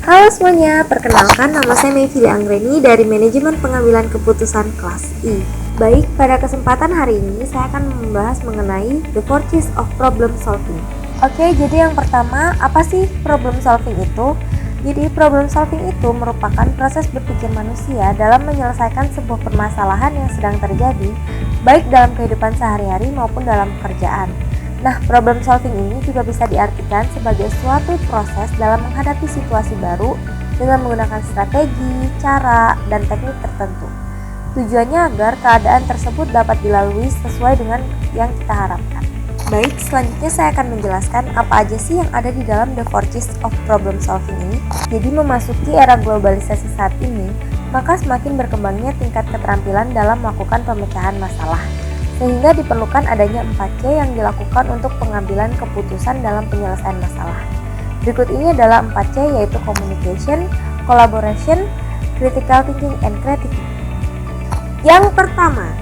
Halo semuanya, perkenalkan nama saya Mevili Anggreni dari Manajemen Pengambilan Keputusan Kelas I. Baik, pada kesempatan hari ini saya akan membahas mengenai the four C's of problem solving. Oke, jadi yang pertama, apa sih problem solving itu? Jadi problem solving itu merupakan proses berpikir manusia dalam menyelesaikan sebuah permasalahan yang sedang terjadi, baik dalam kehidupan sehari-hari maupun dalam pekerjaan. Nah, problem solving ini juga bisa diartikan sebagai suatu proses dalam menghadapi situasi baru dengan menggunakan strategi, cara, dan teknik tertentu. Tujuannya agar keadaan tersebut dapat dilalui sesuai dengan yang kita harapkan. Baik, selanjutnya saya akan menjelaskan apa aja sih yang ada di dalam the four C's of problem solving ini. Jadi memasuki era globalisasi saat ini, maka semakin berkembangnya tingkat keterampilan dalam melakukan pemecahan masalah. Sehingga diperlukan adanya 4C yang dilakukan untuk pengambilan keputusan dalam penyelesaian masalah. Berikut ini adalah 4C, yaitu communication, collaboration, critical thinking, and creativity. Yang pertama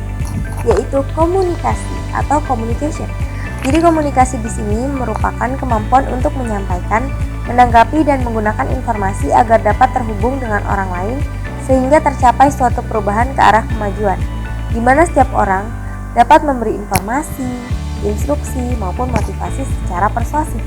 yaitu komunikasi atau communication. Jadi komunikasi di sini merupakan kemampuan untuk menyampaikan, menanggapi, dan menggunakan informasi agar dapat terhubung dengan orang lain sehingga tercapai suatu perubahan ke arah kemajuan, di mana setiap orang dapat memberi informasi, instruksi, maupun motivasi secara persuasif.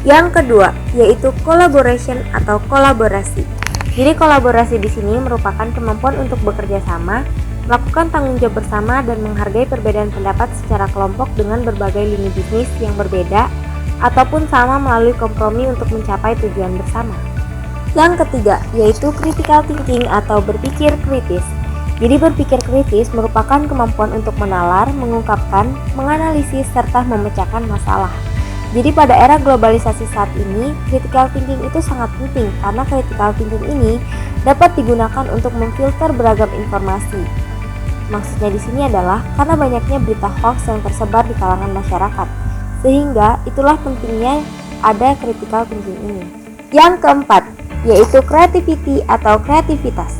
Yang kedua, yaitu collaboration atau kolaborasi. Jadi kolaborasi di sini merupakan kemampuan untuk bekerja sama, melakukan tanggung jawab bersama, dan menghargai perbedaan pendapat secara kelompok dengan berbagai lini bisnis yang berbeda ataupun sama melalui kompromi untuk mencapai tujuan bersama. Yang ketiga, yaitu critical thinking atau berpikir kritis. Jadi berpikir kritis merupakan kemampuan untuk menalar, mengungkapkan, menganalisis, serta memecahkan masalah. Jadi pada era globalisasi saat ini, critical thinking itu sangat penting karena critical thinking ini dapat digunakan untuk memfilter beragam informasi. Maksudnya di sini adalah karena banyaknya berita hoax yang tersebar di kalangan masyarakat, sehingga itulah pentingnya ada critical thinking ini. Yang keempat, yaitu creativity atau kreativitas.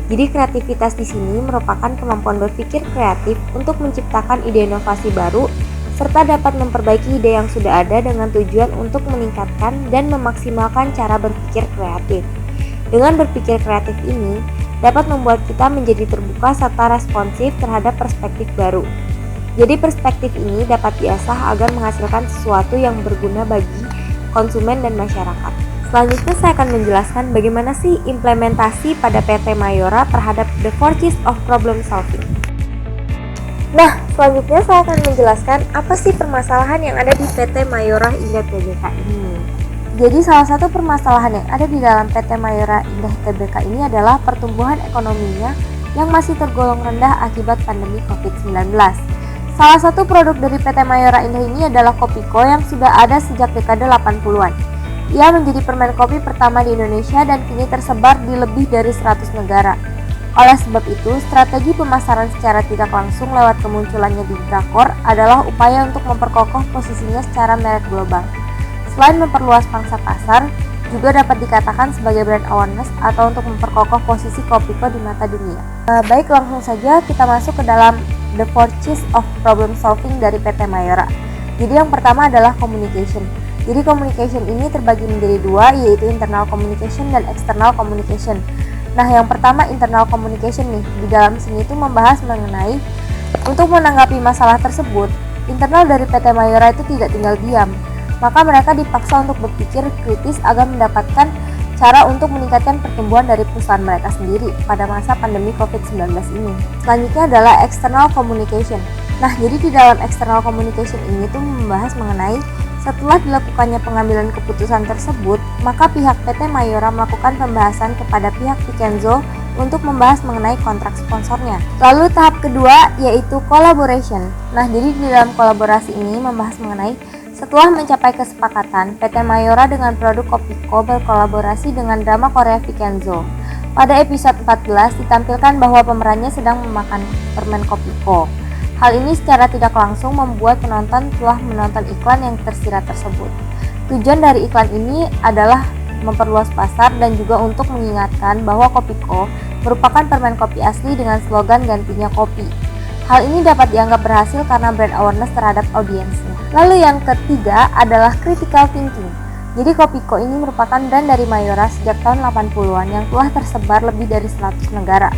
Jadi kreativitas di sini merupakan kemampuan berpikir kreatif untuk menciptakan ide inovasi baru serta dapat memperbaiki ide yang sudah ada dengan tujuan untuk meningkatkan dan memaksimalkan cara berpikir kreatif. Dengan berpikir kreatif ini dapat membuat kita menjadi terbuka serta responsif terhadap perspektif baru. Jadi perspektif ini dapat diasah agar menghasilkan sesuatu yang berguna bagi konsumen dan masyarakat. Selanjutnya saya akan menjelaskan bagaimana sih implementasi pada PT Mayora terhadap the four C's of problem solving. Nah, selanjutnya saya akan menjelaskan apa sih permasalahan yang ada di PT Mayora Indah Tbk ini. Jadi salah satu permasalahan yang ada di dalam PT Mayora Indah Tbk ini adalah pertumbuhan ekonominya yang masih tergolong rendah akibat pandemi COVID-19. Salah satu produk dari PT Mayora Indah ini adalah Kopiko yang sudah ada sejak dekade 80-an. Ia menjadi permen kopi pertama di Indonesia dan kini tersebar di lebih dari 100 negara. Oleh sebab itu, strategi pemasaran secara tidak langsung lewat kemunculannya di Drakor adalah upaya untuk memperkokoh posisinya secara merek global. Selain memperluas pangsa pasar, juga dapat dikatakan sebagai brand awareness atau untuk memperkokoh posisi Kopiko di mata dunia. Baik, langsung saja kita masuk ke dalam the four C's of problem solving dari PT Mayora. Jadi yang pertama adalah communication. Jadi communication ini terbagi menjadi dua, yaitu internal communication dan external communication. Nah, yang pertama internal communication nih, di dalam sini itu membahas mengenai untuk menanggapi masalah tersebut, internal dari PT Mayora itu tidak tinggal diam. Maka mereka dipaksa untuk berpikir kritis agar mendapatkan cara untuk meningkatkan pertumbuhan dari perusahaan mereka sendiri pada masa pandemi COVID-19 ini. Selanjutnya adalah external communication. Nah, jadi di dalam external communication ini tuh membahas mengenai setelah dilakukannya pengambilan keputusan tersebut, maka pihak PT Mayora melakukan pembahasan kepada pihak Vikenzo untuk membahas mengenai kontrak sponsornya. Lalu tahap kedua yaitu collaboration. Nah, jadi di dalam kolaborasi ini membahas mengenai setelah mencapai kesepakatan, PT Mayora dengan produk Kopiko berkolaborasi dengan drama Korea Vikenzo. Pada episode 14 ditampilkan bahwa pemerannya sedang memakan permen Kopiko. Hal ini secara tidak langsung membuat penonton telah menonton iklan yang tersirat tersebut. Tujuan dari iklan ini adalah memperluas pasar dan juga untuk mengingatkan bahwa Kopiko merupakan permen kopi asli dengan slogan gantinya kopi. Hal ini dapat dianggap berhasil karena brand awareness terhadap audiensnya. Lalu yang ketiga adalah critical thinking. Jadi Kopiko ini merupakan brand dari Mayora sejak tahun 80-an yang telah tersebar lebih dari 100 negara.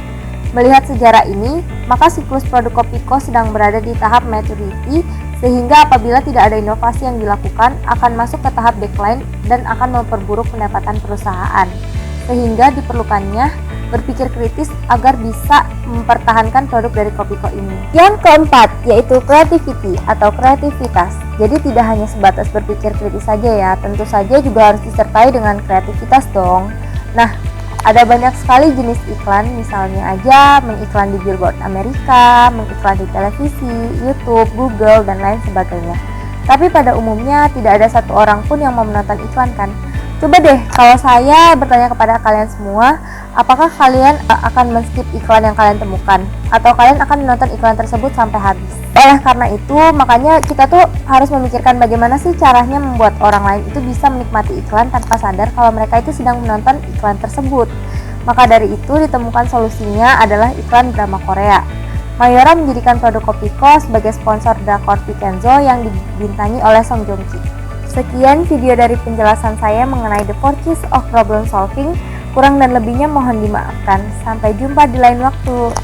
Melihat sejarah ini, maka siklus produk Kopiko sedang berada di tahap maturity, sehingga apabila tidak ada inovasi yang dilakukan, akan masuk ke tahap decline dan akan memperburuk pendapatan perusahaan. Sehingga diperlukannya berpikir kritis agar bisa mempertahankan produk dari Kopiko ini. Yang keempat, yaitu creativity atau kreativitas. Jadi tidak hanya sebatas berpikir kritis saja ya, tentu saja juga harus disertai dengan kreativitas dong. Nah, ada banyak sekali jenis iklan, misalnya aja mengiklan di billboard Amerika, mengiklan di televisi, YouTube, Google, dan lain sebagainya. Tapi pada umumnya tidak ada satu orang pun yang mau menonton iklan kan? Coba deh kalau saya bertanya kepada kalian semua, apakah kalian akan men-skip iklan yang kalian temukan? Atau kalian akan menonton iklan tersebut sampai habis? Oleh karena itu, makanya kita tuh harus memikirkan bagaimana sih caranya membuat orang lain itu bisa menikmati iklan tanpa sadar kalau mereka itu sedang menonton iklan tersebut. Maka dari itu ditemukan solusinya adalah iklan drama Korea. Mayora menjadikan produk Kopiko sebagai sponsor drakor Vincenzo yang dibintangi oleh Song Joong Ki. Sekian video dari penjelasan saya mengenai The 4 Keys of Problem Solving. Kurang dan lebihnya mohon dimaafkan. Sampai jumpa di lain waktu.